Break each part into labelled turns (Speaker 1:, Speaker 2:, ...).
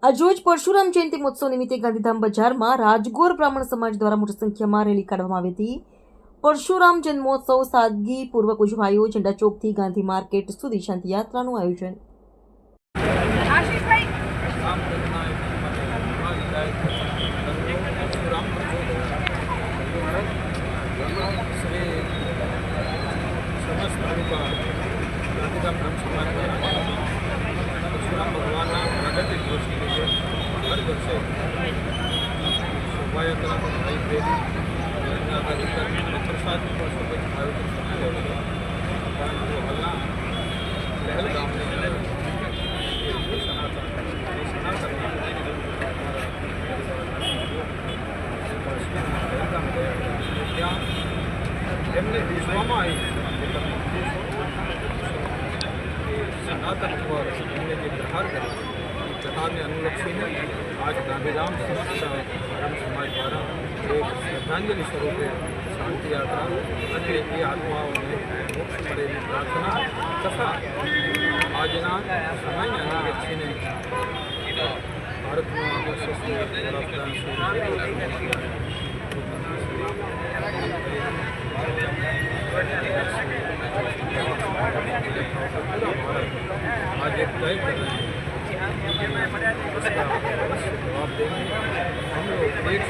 Speaker 1: આજરોજ પરશુરામ જયંતિ મહોત્સવ નિમિત્તે ગાંધીધામ બજારમાં રાજગોર બ્રાહ્મણ સમાજ દ્વારા મોટી સંખ્યામાં રેલી કાઢવામાં આવી હતી। પરશુરામ જન્મોત્સવ સાદગીપૂર્વક ઉજવાયો। ઝંડા ચોકથી ગાંધી માર્કેટ સુધી શાંતિ યાત્રાનું આયોજન।
Speaker 2: परशुराम भगवान प्रागट्य दिवस निमित्ते हर वर्षे शोभायात्रा प्रसाद आयोजन परंतु हालना पहलगाम એમને વિશ્વમાં આવી सनातन पर हमने जो प्रहार करा प्रहार ने अनुलक्षीने आज गांधीधाम समस्त धर्म समाज द्वारा एक श्रद्धांजलि स्वरूपे शांति यात्रा અને એ આત્માઓને મોક્ષ મળેની પ્રાર્થના તથા આજના સમયને અનુલક્ષીને ભારતમાં યશસ્વી વડાપ્રધાન आज एक तय कर रहे हैं उसका जवाब देंगे। हम लोग एक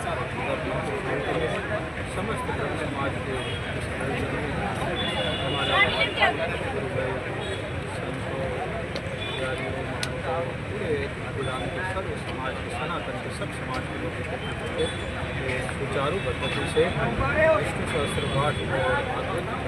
Speaker 2: साथ उनको समस्त धर्म समाज के हमारे संतों पूरे गांधीधाम के सर्व समाज के सनातन के सब समाज के लोग सुचारू पद्धति से विष्णु सहस्त्र पाठ और